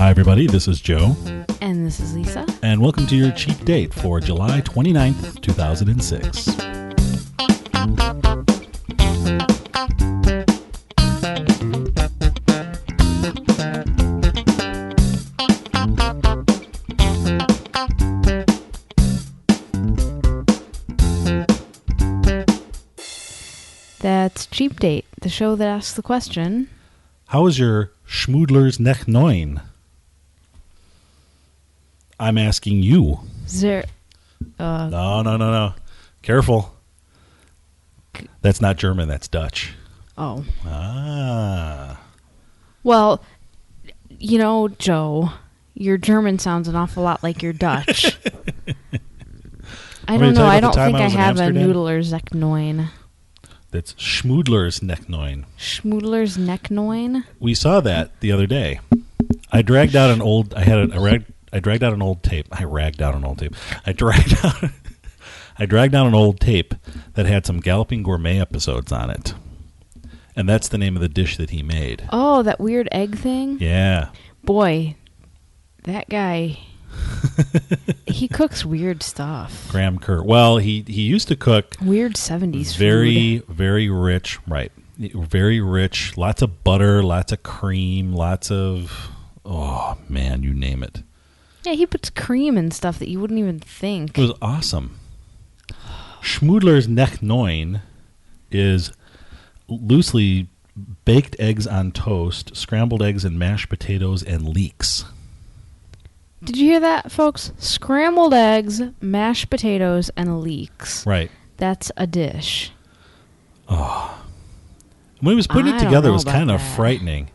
Hi, everybody. This is Joe. And this is Lisa. And welcome to your cheap date for July 29th, 2006. That's Cheap Date, the show that asks the question, How is your Smudlers Noen? I'm asking you. No. Careful. That's not German, that's Dutch. Oh. Ah. Well, you know, Joe, your German sounds an awful lot like your Dutch. I don't know. I don't think I have a Noodler's Necknoin. That's Smudlers Necknoin. Smudlers Necknoin? We saw that the other day. I dragged out an old tape. I dragged out an old tape that had some Galloping Gourmet episodes on it. And that's the name of the dish that he made. Oh, that weird egg thing? Yeah. Boy, that guy, he cooks weird stuff. Kerr. Well, he used to cook weird 70s food. Food. Very rich, right. Very rich. Lots of butter, lots of cream, lots of, oh, man, you name it. Yeah, he puts cream and stuff that you wouldn't even think. It was awesome. Smudler's Necknoin is loosely baked eggs on toast, scrambled eggs and mashed potatoes and leeks. Did you hear that, folks? Scrambled eggs, mashed potatoes, and leeks. Right. That's a dish. Oh. When he was putting it together, it was kind of frightening.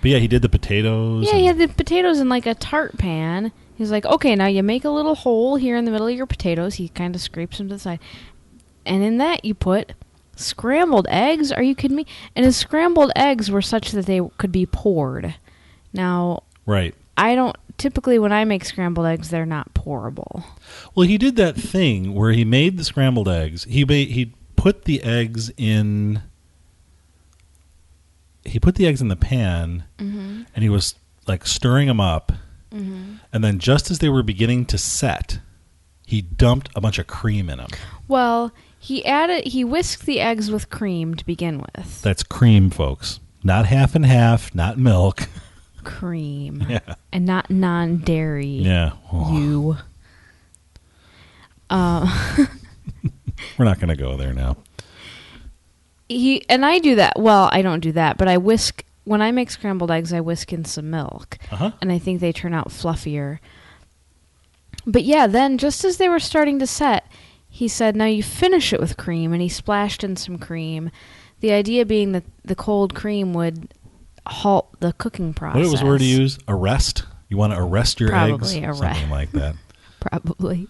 But yeah, he did the potatoes. Yeah, he had the potatoes in like a tart pan. He's like, okay, now you make a little hole here in the middle of your potatoes. He kind of scrapes them to the side. And in that you put scrambled eggs. Are you kidding me? And his scrambled eggs were such that they could be poured. Now, right. I don't... Typically, when I make scrambled eggs, they're not pourable. Well, he did that thing where he made the scrambled eggs. He put the eggs in... He put the eggs in the pan, and he was like stirring them up. Mm-hmm. And then just as they were beginning to set, he dumped a bunch of cream in them. Well, he whisked the eggs with cream to begin with. That's cream, folks. Not half and half, not milk. Cream. Yeah. And not non-dairy. Yeah. Oh. You. We're not going to go there now. And I do that. Well, I don't do that, but I whisk... When I make scrambled eggs, I whisk in some milk. Uh-huh. And I think they turn out fluffier. But yeah, then just as they were starting to set, he said, now you finish it with cream, and he splashed in some cream. The idea being that the cold cream would halt the cooking process. What was the word to use? Arrest? You want to arrest your eggs? Probably Something like that. Probably.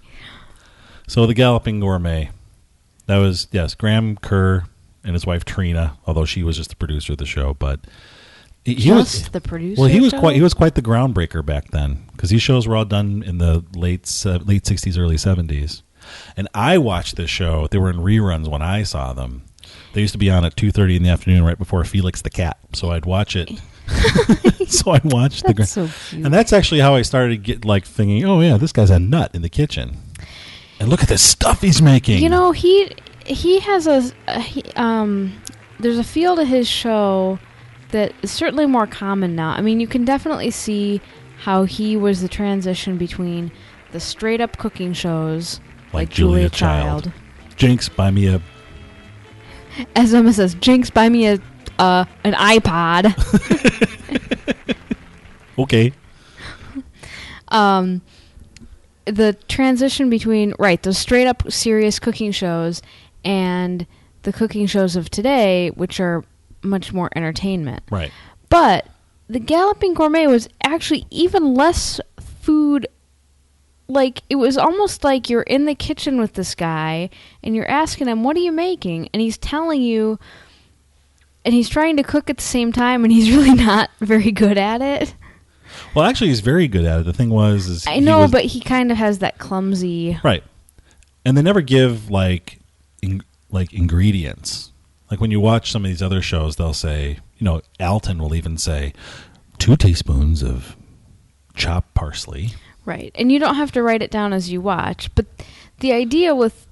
So the Galloping Gourmet. That was, yes, Kerr and his wife Trina, although she was just the producer of the show, but... He was the producer. Well, he was quite the groundbreaker back then, because these shows were all done in the late 60s, early 70s. And I watched this show. They were in reruns when I saw them. They used to be on at 2:30 in the afternoon, right before Felix the Cat. So I'd watch it. So I'd watch that's so cute. And that's actually how I started thinking, oh yeah, this guy's a nut in the kitchen. And look at this stuff he's making. You know, he has there's a feel to his show that is certainly more common now. I mean, you can definitely see how he was the transition between the straight-up cooking shows like Julia Child. Jinx, buy me a... As Emma says, Jinx, buy me an iPod. Okay. The transition between, those straight-up serious cooking shows and the cooking shows of today, which are much more entertainment. Right. But the Galloping Gourmet was actually even less food. Like, it was almost like you're in the kitchen with this guy and you're asking him, what are you making? And he's telling you, and he's trying to cook at the same time, and he's really not very good at it. Well, actually, he's very good at it. The thing was... I know, but he kind of has that clumsy... Right. And they never give, ingredients. Like when you watch some of these other shows, they'll say, Alton will even say 2 teaspoons of chopped parsley. Right. And you don't have to write it down as you watch. But the idea with,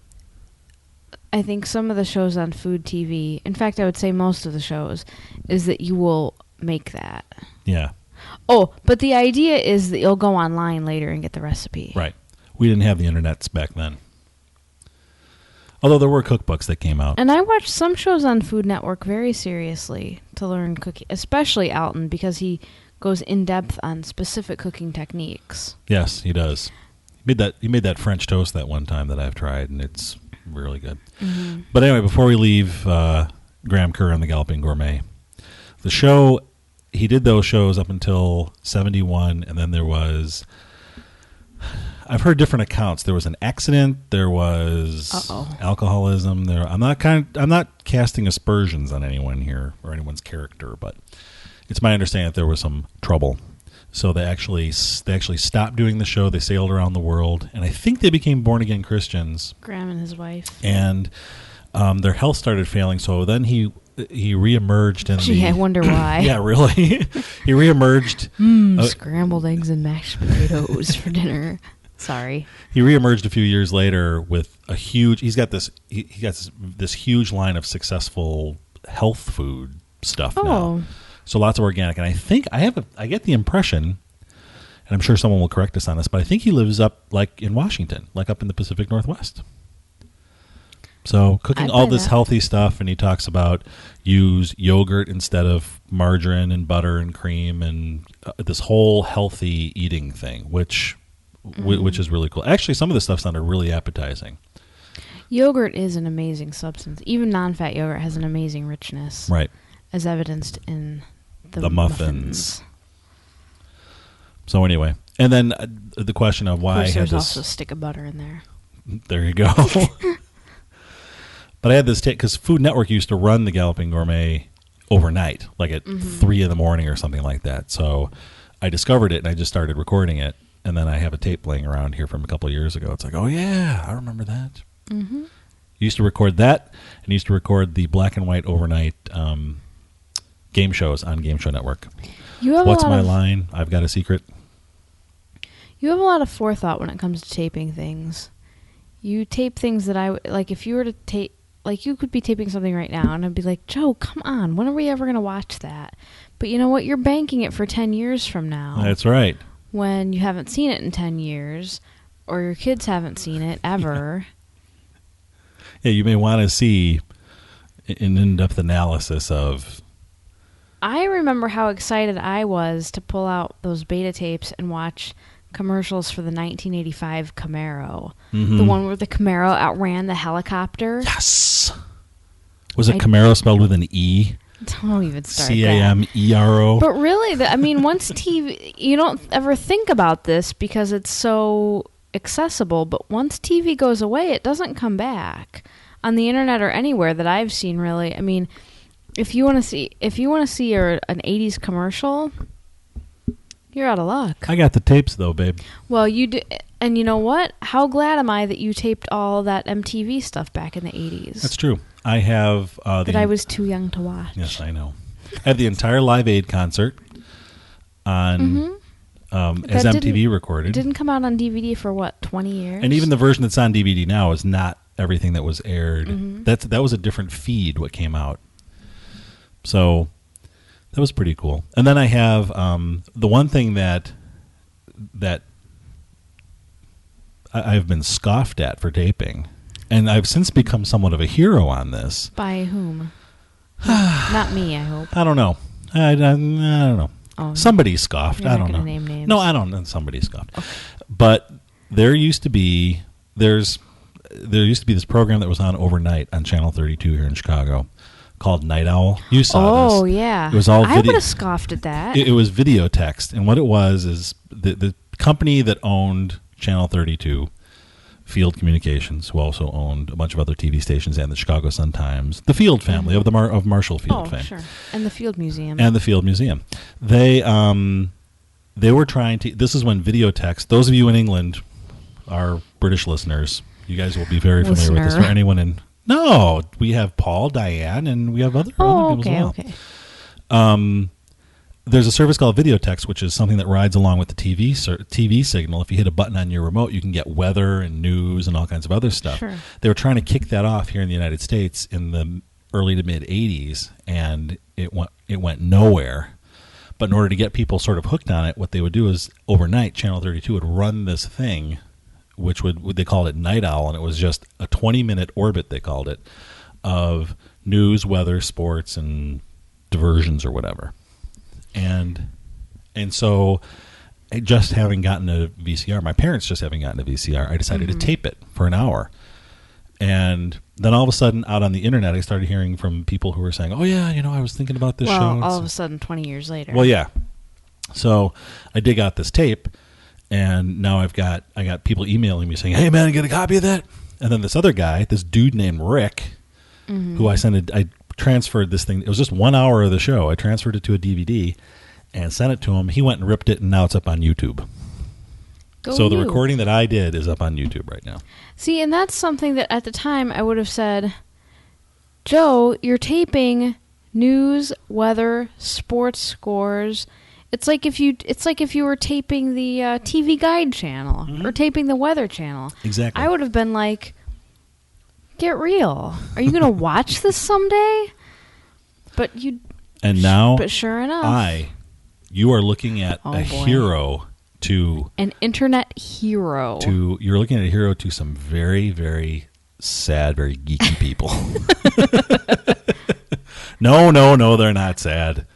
I think, some of the shows on food TV, in fact, I would say most of the shows, is that you will make that. Yeah. Oh, but the idea is that you'll go online later and get the recipe. Right. We didn't have the internets back then. Although there were cookbooks that came out. And I watched some shows on Food Network very seriously to learn cooking, especially Alton, because he goes in depth on specific cooking techniques. Yes, he does. He made that French toast that one time that I've tried, and it's really good. Mm-hmm. But anyway, before we leave Graham Kerr and the Galloping Gourmet, the show, he did those shows up until 71, and then there was, I've heard different accounts. There was an accident. There was alcoholism. I'm not casting aspersions on anyone here or anyone's character, but it's my understanding that there was some trouble. So they actually stopped doing the show. They sailed around the world, and I think they became born again Christians. Graham and his wife. And their health started failing. So then he reemerged in Gee, I wonder why. Yeah, really. He reemerged. Scrambled eggs and mashed potatoes for dinner. Sorry. He reemerged a few years later with a huge. He got this huge line of successful health food stuff now. So lots of organic, and I think I get the impression, and I'm sure someone will correct us on this, but I think he lives up like in Washington, like up in the Pacific Northwest. So cooking all this healthy stuff, and he talks about use yogurt instead of margarine and butter and cream, and this whole healthy eating thing, which is really cool. Actually, some of the stuff sounded really appetizing. Yogurt is an amazing substance. Even non-fat yogurt has an amazing richness, right? As evidenced in the muffins. So anyway, and then the question of why I had there's this. Also a stick of butter in there. There you go. But I had this take because Food Network used to run the Galloping Gourmet overnight, like at 3 a.m. or something like that. So I discovered it and I just started recording it, and then I have a tape playing around here from a couple of years ago. It's like, oh yeah, I remember that. Mm-hmm. Used to record that, and used to record the black and white overnight game shows on Game Show Network. What's my line? I've got a secret. You have a lot of forethought when it comes to taping things. You tape things that like if you were to tape, like you could be taping something right now, and I'd be like, Joe, come on, when are we ever going to watch that? But you know what? You're banking it for 10 years from now. That's right. When you haven't seen it in 10 years, or your kids haven't seen it ever. Yeah, you may want to see an in-depth analysis of... I remember how excited I was to pull out those beta tapes and watch commercials for the 1985 Camaro. Mm-hmm. The one where the Camaro outran the helicopter. Yes! Was it Camaro spelled with an E? Don't even start Camero. But really, once TV... You don't ever think about this because it's so accessible, but once TV goes away, it doesn't come back. On the internet or anywhere that I've seen, really. I mean... If you want to see an 80s commercial, you're out of luck. I got the tapes though, babe. Well, you do, and you know what? How glad am I that you taped all that MTV stuff back in the 80s? That's true. I have that I was too young to watch. Yes, I know. I have the entire Live Aid concert on as MTV recorded. Didn't come out on DVD for what, 20 years? And even the version that's on DVD now is not everything that was aired. Mm-hmm. That was a different feed what came out. So that was pretty cool. And then I have the one thing that I've been scoffed at for taping, and I've since become somewhat of a hero on this. By whom? Not me, I hope. I don't know. I don't know. Oh, somebody scoffed. I don't know. Name names. No, I don't know. Somebody scoffed. Okay. But there used to be this program that was on overnight on Channel 32 here in Chicago, called Nite-Owl. You saw this. Oh, yeah. It was all video. I would have scoffed at that. It was video text. And what it was is the company that owned Channel 32, Field Communications, who also owned a bunch of other TV stations and the Chicago Sun-Times, the Field family of Marshall Field fame. Sure. And the Field Museum. They were trying to... This is when video text... Those of you in England, our British listeners, you guys will be very familiar with this. For anyone in... No, we have Paul, Diane, and we have other people as well. Okay. there's a service called Videotext, which is something that rides along with the TV signal. If you hit a button on your remote, you can get weather and news and all kinds of other stuff. Sure. They were trying to kick that off here in the United States in the early to mid 80s, and it went nowhere. But in order to get people sort of hooked on it, what they would do is overnight, Channel 32 would run this thing, which they called it Nite-Owl, and it was just a 20-minute orbit, they called it, of news, weather, sports, and diversions or whatever. And so just having gotten a VCR, my parents just having gotten a VCR, I decided to tape it for an hour. And then all of a sudden, out on the internet, I started hearing from people who were saying, "Oh yeah, I was thinking about this show." Well, all of a sudden, 20 years later. Well, yeah. So I dig out this tape, and now I got people emailing me saying, "Hey man, get a copy of that." And then this other guy, this dude named Rick, who I transferred this thing. It was just 1 hour of the show. I transferred it to a DVD and sent it to him. He went and ripped it, and now it's up on YouTube. So the recording that I did is up on YouTube right now. See, and that's something that at the time I would have said, Joe, you're taping news, weather, sports scores. It's like if you were taping the TV Guide channel or taping the Weather channel. Exactly. I would have been like, get real. Are you going to watch this someday? But sure enough, you are looking at hero to an internet hero. You're looking at a hero to some very, very sad, very geeky people. No, they're not sad.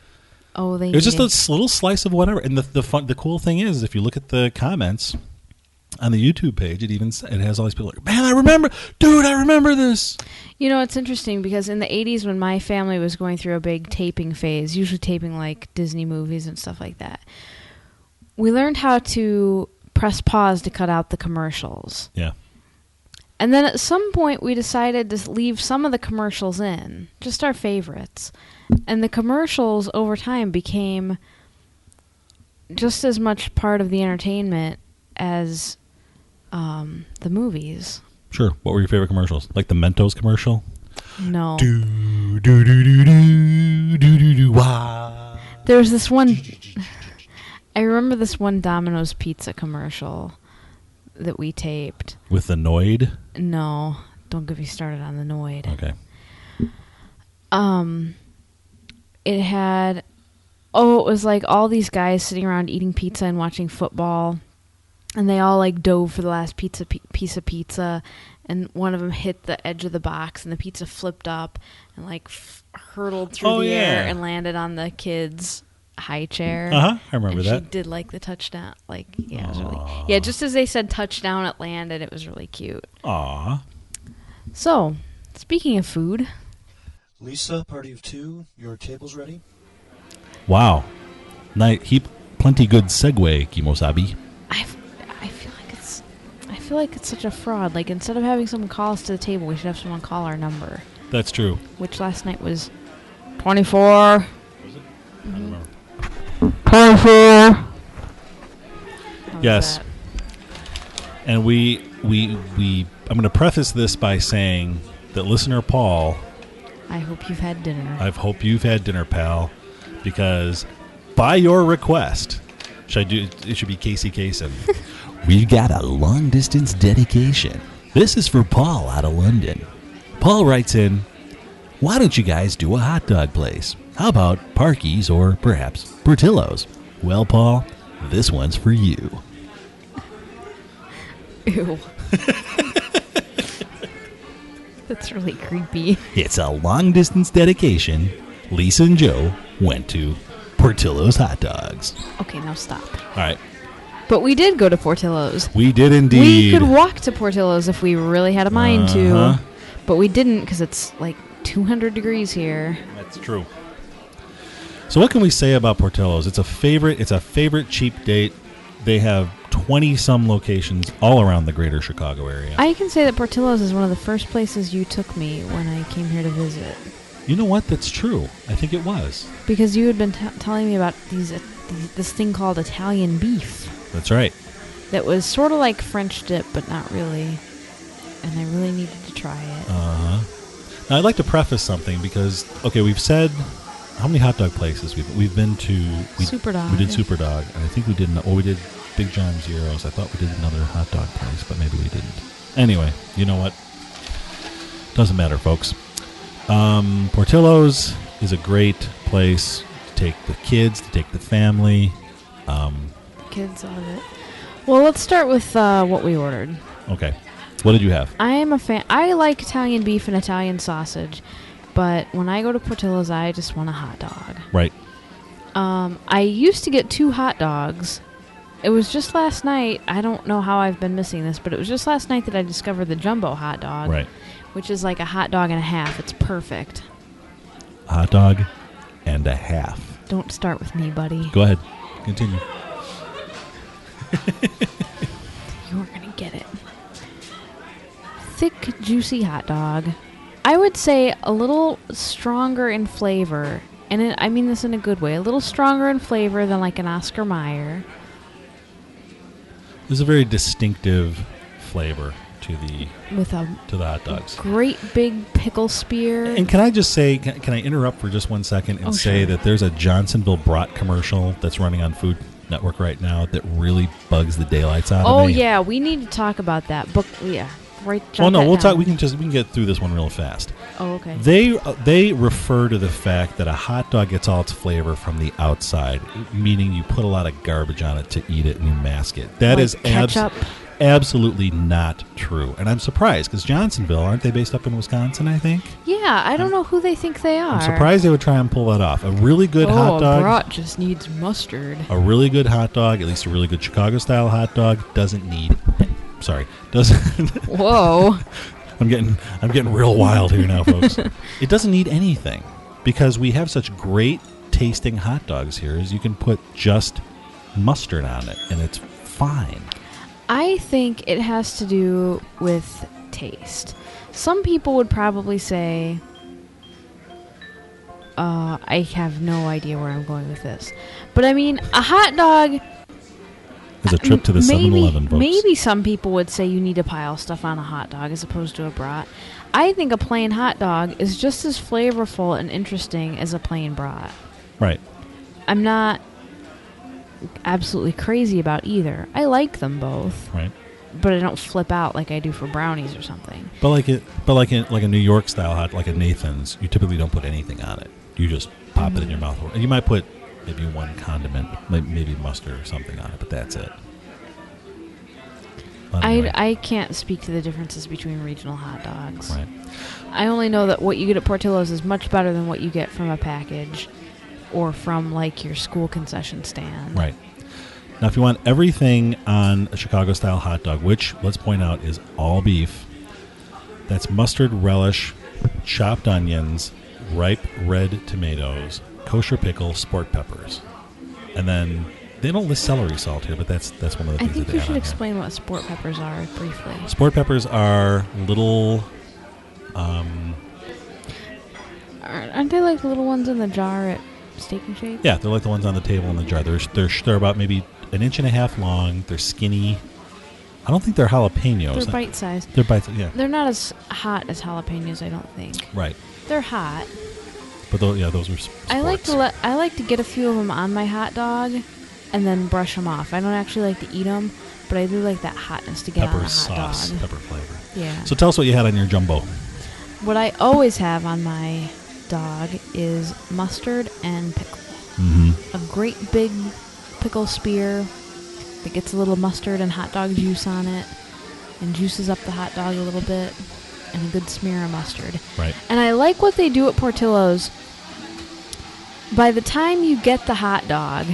Oh, it was just a little slice of whatever. And the cool thing is, if you look at the comments on the YouTube page, it has all these people like, man, I remember this. It's interesting because in the 80s when my family was going through a big taping phase, usually taping like Disney movies and stuff like that, we learned how to press pause to cut out the commercials. Yeah. And then at some point we decided to leave some of the commercials in, just our favorites. And the commercials over time became just as much part of the entertainment as the movies. Sure. What were your favorite commercials? Like the Mentos commercial? No. Do, do, do, do, do, do, do, do, wah. There was this one... I remember this one Domino's pizza commercial that we taped. With the Noid? No. Don't get me started on the Noid. Okay. It had... Oh, it was like all these guys sitting around eating pizza and watching football. And they all like dove for the last piece of pizza. And one of them hit the edge of the box and the pizza flipped up and like hurtled through the air and landed on the kid's high chair. I remember that. She did like the touchdown. Like, yeah, it was really... just as they said touchdown, it landed. It was really cute. Aww. So, speaking of food... Lisa, party of two, your table's ready? Wow. Plenty good segue, Kimosabi. I feel like it's such a fraud. Like, instead of having someone call us to the table, we should have someone call our number. That's true. Which last night was 24. Was it? Mm-hmm. 24. Yes. That? And I'm going to preface this by saying that listener Paul... I hope you've had dinner. I hope you've had dinner, pal, because by your request, it should be Casey Kaysen. We've got a long-distance dedication. This is for Paul out of London. Paul writes in, why don't you guys do a hot dog place? How about Parky's or perhaps Portillo's? Well, Paul, this one's for you. Ew. That's really creepy. It's a long-distance dedication. Lisa and Joe went to Portillo's hot dogs. Okay, now stop. All right. But we did go to Portillo's. We did indeed. We could walk to Portillo's if we really had a mind to. But we didn't because it's like 200 degrees here. That's true. So what can we say about Portillo's? It's a favorite cheap date. They have 20-some locations all around the greater Chicago area. I can say that Portillo's is one of the first places you took me when I came here to visit. You know what? That's true. I think it was. Because you had been telling me about this thing called Italian beef. That's right. That was sort of like French dip, but not really. And I really needed to try it. Now, I'd like to preface something because, okay, we've said how many hot dog places we've been to? Superdog. We did Superdog, and I think we did. We did Big John Zeros. I thought we did another hot dog place, but maybe we didn't. Anyway, you know what? Doesn't matter, folks. Portillo's is a great place to take the kids, to take the family. Kids love it. Well, let's start with what we ordered. Okay. What did you have? I am a fan. I like Italian beef and Italian sausage, but when I go to Portillo's, I just want a hot dog. Right. I used to get 2 hot dogs. It was just last night. I don't know how I've been missing this, but it was just last night that I discovered the jumbo hot dog. Right. Which is like a hot dog and a half. It's perfect. Hot dog and a half. Don't start with me, buddy. Go ahead. Continue. You weren't going to get it. Thick, juicy hot dog. I would say a little stronger in flavor. And I mean this in a good way. A little stronger in flavor than like an Oscar Mayer. There's a very distinctive flavor to the hot dogs. Great big pickle spear. And can I just say, can I interrupt for just 1 second and say sure. that there's a Johnsonville brat commercial that's running on Food Network right now that really bugs the daylights out of me. Oh yeah, we need to talk about that. Right. Well, no, we'll talk. We can get through this one real fast. Oh, okay. They refer to the fact that a hot dog gets all its flavor from the outside, meaning you put a lot of garbage on it to eat it and you mask it. That like is ketchup. Absolutely not true. And I'm surprised because Johnsonville, aren't they based up in Wisconsin, I think? Yeah, I don't know who they think they are. I'm surprised they would try and pull that off. A really good hot dog. Brat just needs mustard. A really good hot dog, at least a really good Chicago-style hot dog, doesn't need... Whoa. I'm getting real wild here now, folks. It doesn't need anything because we have such great tasting hot dogs here is you can put just mustard on it and it's fine. I think it has to do with taste. Some people would probably say, I have no idea where I'm going with this. But I mean, a hot dog... Is a trip to the 7-Eleven, folks. Maybe some people would say you need to pile stuff on a hot dog as opposed to a brat. I think a plain hot dog is just as flavorful and interesting as a plain brat. Right. I'm not absolutely crazy about either. I like them both. Right. But I don't flip out like I do for brownies or something. But like a New York style hot, like a Nathan's, you typically don't put anything on it. You just pop it in your mouth. You might put maybe one condiment, maybe mustard or something on it, but that's it. Anyway. I can't speak to the differences between regional hot dogs. Right. I only know that what you get at Portillo's is much better than what you get from a package or from like your school concession stand. Right. Now, if you want everything on a Chicago-style hot dog, which, let's point out, is all beef, that's mustard, relish, chopped onions, ripe red tomatoes, kosher pickle, sport peppers. And then they don't list celery salt here, but that's one of the things that they add on. I think you should here. explain what sport peppers are briefly. Sport peppers are little... aren't they like the little ones in the jar at Steak and Shake? Yeah, they're like the ones on the table in the jar. They're about maybe 1.5 inches long. They're skinny. I don't think they're jalapenos. They're bite-sized. They're bite-sized, yeah. They're not as hot as jalapenos, I don't think. Right. They're hot. But those are sports. I like to get a few of them on my hot dog and then brush them off. I don't actually like to eat them, but I do like that hotness to get on a hot sauce, dog. pepper flavor. Yeah. So tell us what you had on your jumbo. What I always have on my dog is mustard and pickle. Mm-hmm. A great big pickle spear that gets a little mustard and hot dog juice on it and juices up the hot dog a little bit and a good smear of mustard. Right. And I like what they do at Portillo's. By the time you get the hot dog,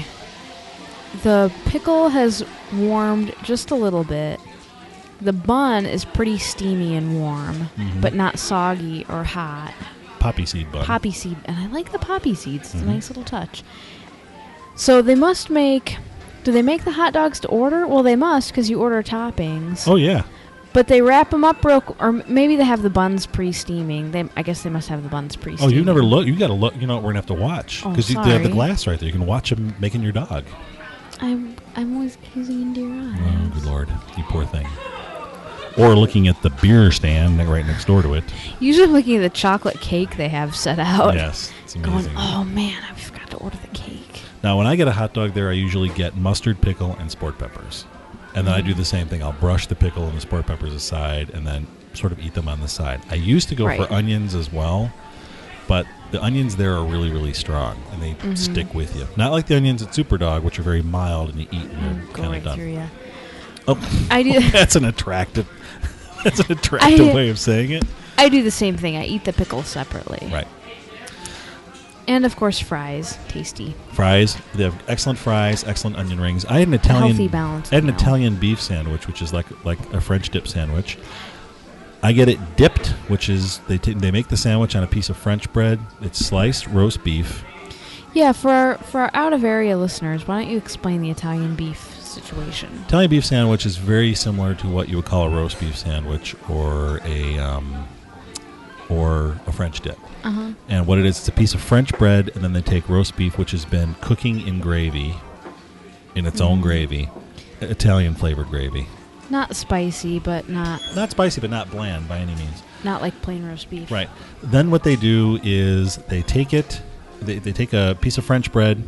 the pickle has warmed just a little bit. The bun is pretty steamy and warm, but not soggy or hot. Poppy seed bun. Poppy seed. And I like the poppy seeds. It's a nice little touch. So they must make... Do they make the hot dogs to order? Well, they must because you order toppings. Oh, yeah. But they wrap them up or maybe they have the buns pre-steaming. I guess they must have the buns pre-steaming. Oh, you never look. You got to look. You know what we're going to have to watch. Oh, because they have the glass right there. You can watch them making your dog. I'm always gazing into your eyes. Oh, good Lord. You poor thing. or looking at the beer stand right next door to it. Usually I'm looking at the chocolate cake they have set out. Yes, it's Going, amazing. oh man, I forgot to order the cake. Now, when I get a hot dog there, I usually get mustard, pickle, and sport peppers. And then I do the same thing. I'll brush the pickle and the sport peppers aside and then sort of eat them on the side. I used to go for onions as well, but the onions there are really, really strong, and they stick with you. Not like the onions at Superdog, which are very mild, and you eat and you're kind of done. Through you. Oh, I do. That's an attractive way of saying it. I do the same thing. I eat the pickle separately. Right. And, of course, fries. Tasty. Fries. They have excellent fries, excellent onion rings. I had an Italian healthy balance. I had an Italian beef sandwich, which is like a French dip sandwich. I get it dipped, which is they make the sandwich on a piece of French bread. It's sliced roast beef. Yeah, for our out-of-area listeners, why don't you explain the Italian beef situation? Italian beef sandwich is very similar to what you would call a roast beef sandwich or a French dip. Uh-huh. And what it is, it's a piece of French bread, and then they take roast beef, which has been cooking in gravy, in its own gravy, Italian-flavored gravy. Not spicy, but not... Not spicy, but not bland by any means. Not like plain roast beef. Right. Then what they do is they take it, they take a piece of French bread,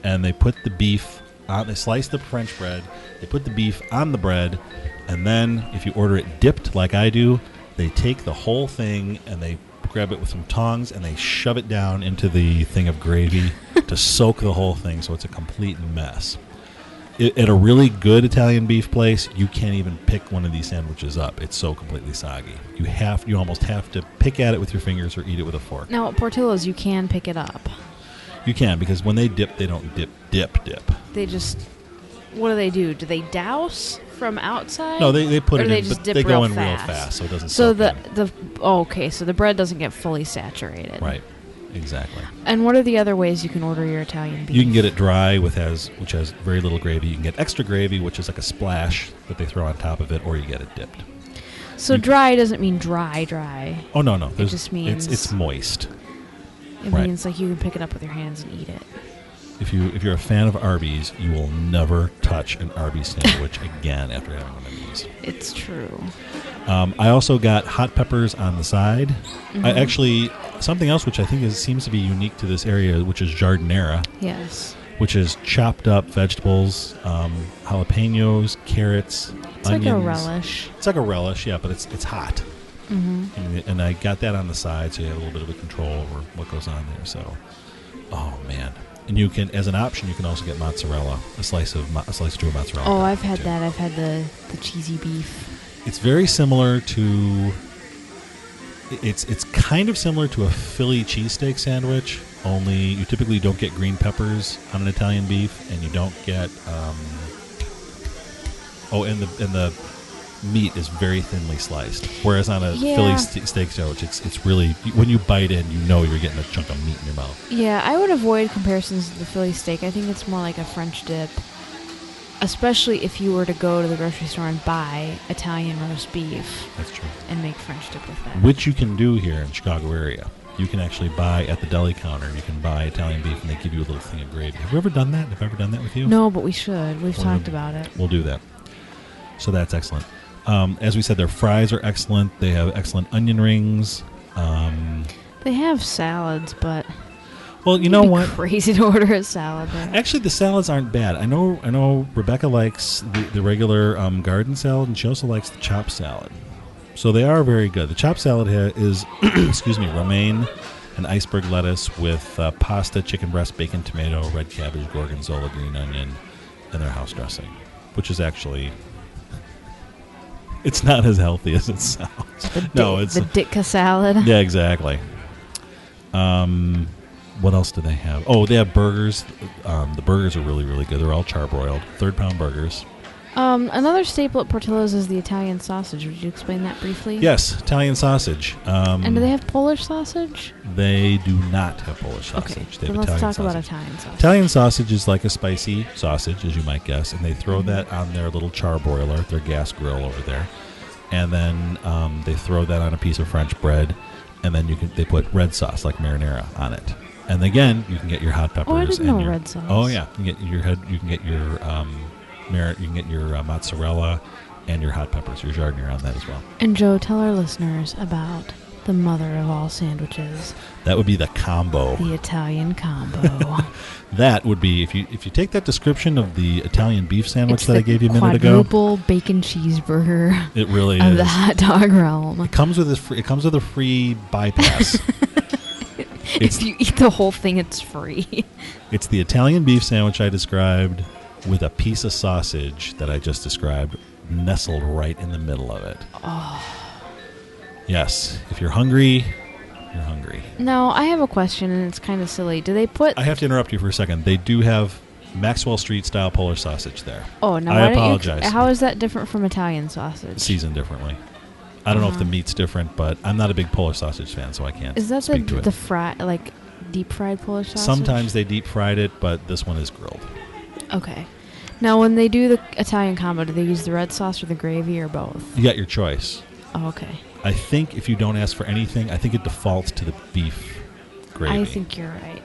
and they put the beef on, they slice the French bread, they put the beef on the bread, and then if you order it dipped like I do, they take the whole thing and they grab it with some tongs and they shove it down into the thing of gravy to soak the whole thing so it's a complete mess. At a really good Italian beef place, you can't even pick one of these sandwiches up. It's so completely soggy. You almost have to pick at it with your fingers or eat it with a fork. Now, at Portillo's, you can pick it up. You can, because when they dip, they don't dip. They just... What do? Do they douse from outside? No, they put or it they in, just but dip they go in fast? real fast, so it doesn't So soak in. okay, so the bread doesn't get fully saturated. Right, exactly. And what are the other ways you can order your Italian beef? You can get it dry, which has very little gravy. You can get extra gravy, which is like a splash that they throw on top of it, or you get it dipped. So dry doesn't mean dry. Oh, no. It just means... It's moist. It means like you can pick it up with your hands and eat it. If you're a fan of Arby's, you will never touch an Arby's sandwich again after having one of these. It's true. I also got hot peppers on the side. Mm-hmm. Something else which I think seems to be unique to this area, which is jardinera. Yes. Which is chopped up vegetables, jalapenos, carrots, it's onions. Like a relish. It's like a relish, yeah, but it's hot. Mm-hmm. And I got that on the side, so you have a little bit of a control over what goes on there. So, oh man. And you can, as an option, you can also get mozzarella, a slice or two of mozzarella. Oh, I've had that. I've had the cheesy beef. It's very similar to. It's kind of similar to a Philly cheesesteak sandwich. Only you typically don't get green peppers on an Italian beef, and you don't get. And the meat is very thinly sliced. Whereas on a Philly steak sandwich, it's really, when you bite in, you know you're getting a chunk of meat in your mouth. Yeah, I would avoid comparisons to the Philly steak. I think it's more like a French dip, especially if you were to go to the grocery store and buy Italian roast beef. That's true. And make French dip with that. Which you can do here in the Chicago area. You can actually buy at the deli counter. You can buy Italian beef, and they give you a little thing of gravy. Have you ever done that? Have I ever done that with you? No, but we should. We've talked about it. We'll do that. So that's excellent. As we said, their fries are excellent. They have excellent onion rings. They have salads, but well, you know what? Crazy to order a salad there. Actually, the salads aren't bad. I know Rebecca likes the regular garden salad, and she also likes the chopped salad. So they are very good. The chopped salad is, romaine and iceberg lettuce with pasta, chicken breast, bacon, tomato, red cabbage, gorgonzola, green onion, and their house dressing, which is actually... It's not as healthy as it sounds. It's the Ditka salad. Yeah, exactly. What else do they have? Oh, they have burgers. The burgers are really, really good. They're all charbroiled, 3rd-pound burgers. Another staple at Portillo's is the Italian sausage. Would you explain that briefly? Yes, Italian sausage. And do they have Polish sausage? They do not have Polish sausage. Okay, they have then let's Italian talk sausage. about Italian sausage. Italian sausage is like a spicy sausage, as you might guess, and they throw that on their little charbroiler, their gas grill over there, and then they throw that on a piece of French bread, and then they put red sauce like marinara on it. And again, you can get your hot peppers. Oh, I didn't know red sauce. Oh yeah, you can get your mozzarella, and your hot peppers, your giardiniera on that as well. And Joe, tell our listeners about the mother of all sandwiches. That would be the combo. The Italian combo. That would be, if you take that description of the Italian beef sandwich It's that I gave you a minute ago. Quadruple bacon cheeseburger. It really of is. the hot dog realm. It comes with a free bypass. If you eat the whole thing, it's free. It's the Italian beef sandwich I described with a piece of sausage that I just described nestled right in the middle of it. Oh. Yes. If you're hungry, you're hungry. Now, I have a question, and it's kind of silly. Do they put... I have to interrupt you for a second. They do have Maxwell Street-style Polish sausage there. Oh, no. I apologize. How is that different from Italian sausage? Seasoned differently. I don't know if the meat's different, but I'm not a big Polish sausage fan, so I can't Is that speak to it. the deep-fried Polish sausage? Sometimes they deep-fried it, but this one is grilled. Okay. Now, when they do the Italian combo, do they use the red sauce or the gravy or both? You got your choice. Oh, okay. I think if you don't ask for anything, I think it defaults to the beef gravy. I think you're right.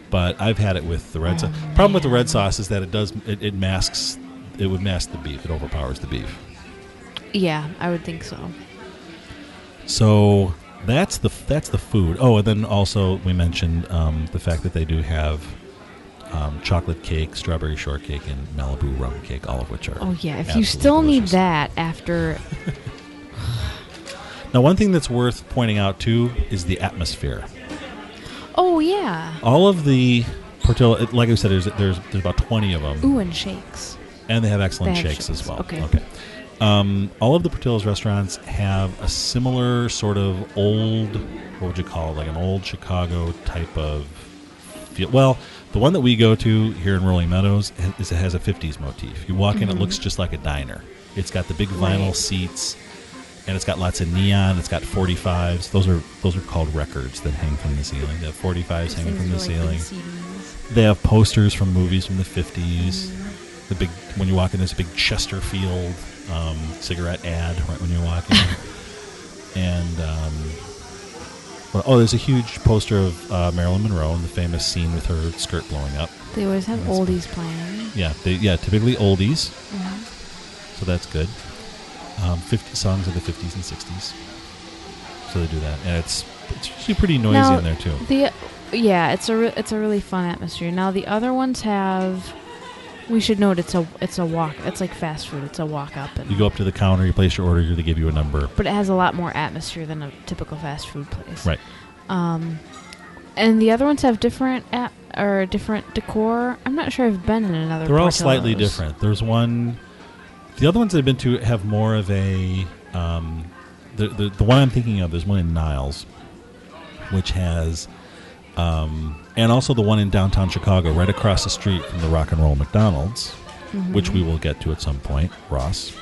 But I've had it with the red sauce. Problem with the red sauce is that it masks, it would mask the beef. It overpowers the beef. Yeah, I would think so. So that's the food. Oh, and then also we mentioned the fact that they do have chocolate cake, strawberry shortcake, and Malibu rum cake, all of which are Oh, yeah. If you still delicious. need that after... Now, one thing that's worth pointing out, too, is the atmosphere. Oh, yeah. All of the Portillo, like I said, there's about 20 of them. Ooh, and shakes. And they have excellent They have shakes as well. Okay. All of the Portillo's restaurants have a similar sort of old, what would you call it, like an old Chicago type of feel. Well, the one that we go to here in Rolling Meadows it has a 50s motif. You walk in, it looks just like a diner. It's got the big vinyl seats, and it's got lots of neon. It's got 45s. Those are called records that hang from the ceiling. They have 45s hanging from the ceiling. They have posters from movies from the 50s. The big, when you walk in, there's a big Chesterfield cigarette ad right when you're walking in. And there's a huge poster of Marilyn Monroe and the famous scene with her skirt blowing up. They always have oldies playing. Yeah, typically oldies. So that's good. 50 songs of the 50s and 60s. So they do that, and it's usually pretty noisy in there too. It's a really fun atmosphere. Now the other ones have. We should note it's a walk. It's like fast food. It's a walk up. And you go up to the counter, you place your order, they give you a number. But it has a lot more atmosphere than a typical fast food place. Right. And the other ones have different decor. I'm not sure I've been in another. They're all Portillo's. slightly different. There's one. The other ones I've been to have more of a. The one I'm thinking of, there's one in Niles, which has. And also the one in downtown Chicago, right across the street from the Rock and Roll McDonald's, which we will get to at some point, Ross.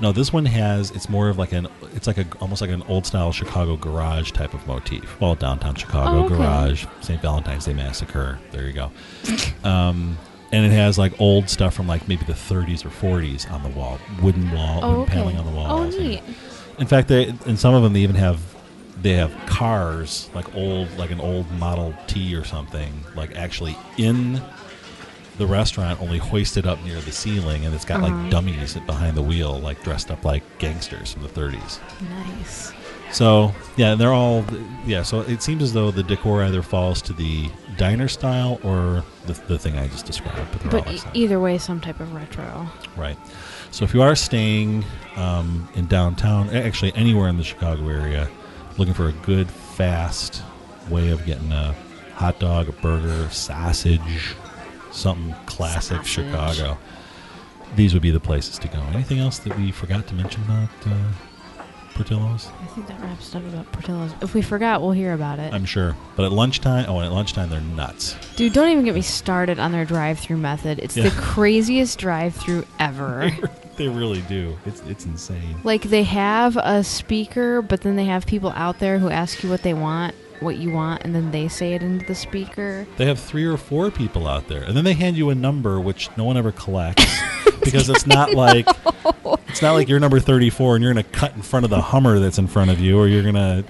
No, this one it's more of almost like an old style Chicago garage type of motif. Well, downtown Chicago garage, St. Valentine's Day Massacre. There you go. And it has like old stuff from like maybe the 30s or 40s on the wall, wooden paneling on the walls. Oh, neat. In fact, in some of them they even have cars like an old Model T or something, like actually in the restaurant, only hoisted up near the ceiling, and it's got like dummies behind the wheel, like dressed up like gangsters from the 30s. Nice. So yeah, they're all So it seems as though the decor either falls to the diner style or the thing I just described. But Either way, some type of retro. Right. So if you are staying in downtown, actually anywhere in the Chicago area, looking for a good, fast way of getting a hot dog, a burger, sausage, something classic Chicago, these would be the places to go. Anything else that we forgot to mention about Portillo's? I think that wraps up about Portillo's. If we forgot, we'll hear about it. I'm sure. But at lunchtime, they're nuts. Dude, don't even get me started on their drive-through method. It's the craziest drive-through ever. They really do. It's insane. Like, they have a speaker, but then they have people out there who ask you what you want, and then they say it into the speaker. They have 3 or 4 people out there, and then they hand you a number which no one ever collects because it's not like you're number 34 and you're going to cut in front of the Hummer that's in front of you, or you're going to,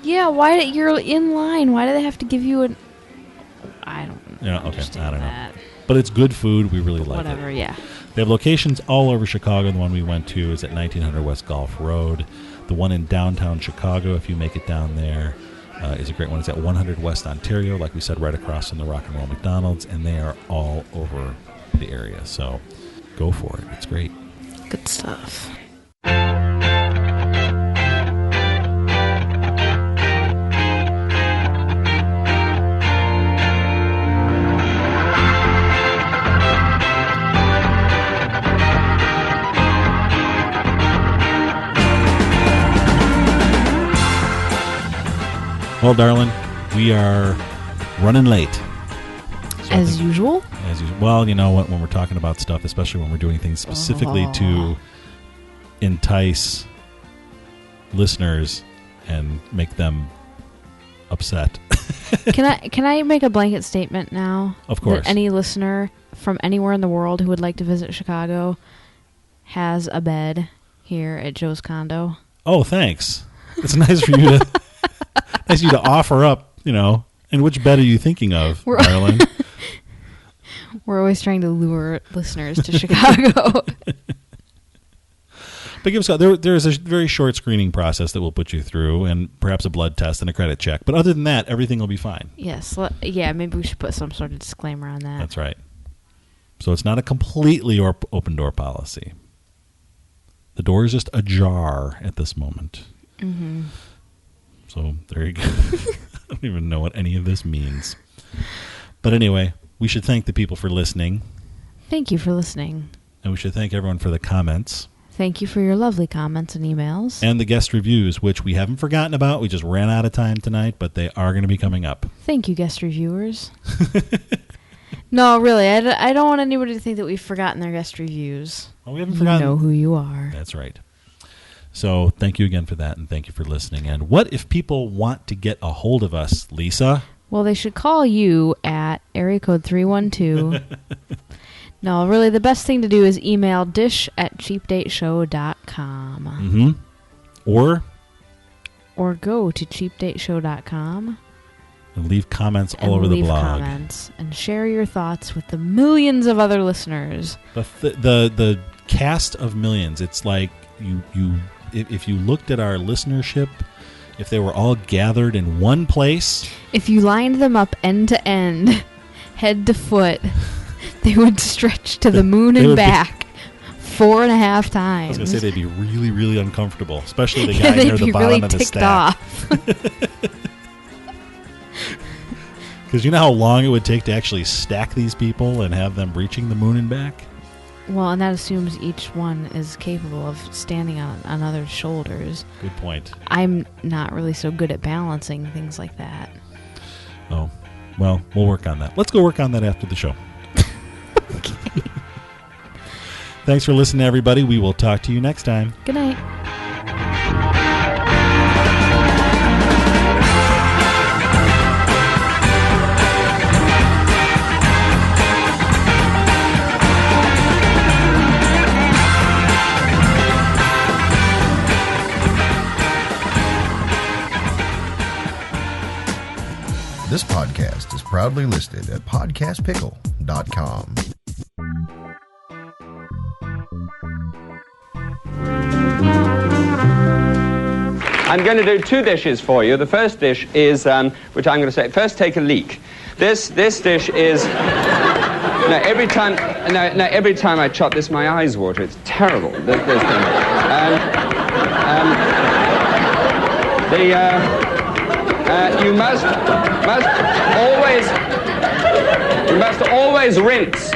Yeah, you're in line. Why do they have to give you I don't understand I don't know. that. But it's good food. We really like it. Whatever, yeah. They have locations all over Chicago. The one we went to is at 1900 West Golf Road. The one in downtown Chicago, if you make it down there, is a great one. It's at 100 West Ontario, like we said, right across from the Rock and Roll McDonald's, and they are all over the area. So go for it. It's great. Good stuff. Well, darling, we are running late. So As usual? As usual. Well, you know, when we're talking about stuff, especially when we're doing things specifically to entice listeners and make them upset. Can I make a blanket statement now? Of course. That any listener from anywhere in the world who would like to visit Chicago has a bed here at Joe's condo. Oh, thanks. It's nice for you to nice of you to offer up, you know. And which bed are you thinking of, darling? We're always trying to lure listeners to Chicago. But give us there's a very short screening process that we'll put you through, and perhaps a blood test and a credit check. But other than that, everything will be fine. Yes. Yeah, maybe we should put some sort of disclaimer on that. That's right. So it's not a completely open door policy. The door is just ajar at this moment. Mm-hmm. So there you go. I don't even know what any of this means. But anyway, we should thank the people for listening. Thank you for listening. And we should thank everyone for the comments. Thank you for your lovely comments and emails. And the guest reviews, which we haven't forgotten about. We just ran out of time tonight, but they are going to be coming up. Thank you, guest reviewers. No, really, I don't want anybody to think that we've forgotten their guest reviews. Well, we haven't forgotten. You know who you are. That's right. So thank you again for that, and thank you for listening. And what if people want to get a hold of us, Lisa? Well, they should call you at area code 312. No, really, the best thing to do is email dish@cheapdateshow.com. Mm-hmm. Or go to cheapdateshow.com. And leave comments all over the blog. Comments and share your thoughts with the millions of other listeners. The cast of millions. It's like if you looked at our listenership, if they were all gathered in one place, if you lined them up end to end, head to foot, they would stretch to the moon and back 4.5 times. I was going to say they'd be really, really uncomfortable, especially the guy near the bottom really of the stack. off. Because you know how long it would take to actually stack these people and have them reaching the moon and back? Well, and that assumes each one is capable of standing on other's shoulders. Good point. I'm not really so good at balancing things like that. Oh, well, we'll work on that. Let's go work on that after the show. Okay. Thanks for listening, everybody. We will talk to you next time. Good night. This podcast is proudly listed at podcastpickle.com. I'm going to do 2 dishes for you. The first dish is, which I'm going to say, first take a leak. This dish is, every time I chop this, my eyes water. It's terrible. This thing. You must always rinse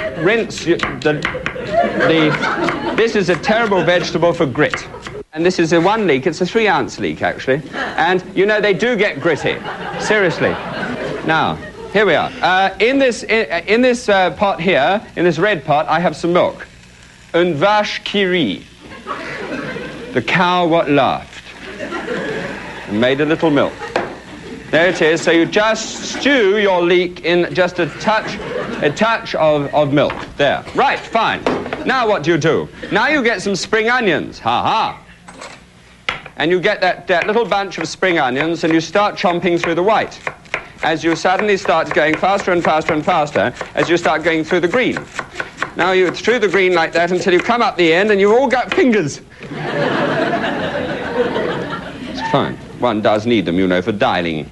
this is a terrible vegetable for grit. And this is a 1 leek. It's a 3-ounce leek, actually. And, you know, they do get gritty. Seriously. Now, here we are. In this pot here, in this red pot, I have some milk. Une vache qui rit. The cow what laughed. And made a little milk. There it is. So you just stew your leek in just a touch of milk. There. Right, fine. Now what do? Now you get some spring onions. Ha-ha. And you get that little bunch of spring onions and you start chomping through the white. As you suddenly start going faster and faster and faster as you start going through the green. Now you through the green like that until you come up the end and you've all got fingers. It's fine. One does need them, you know, for dialing.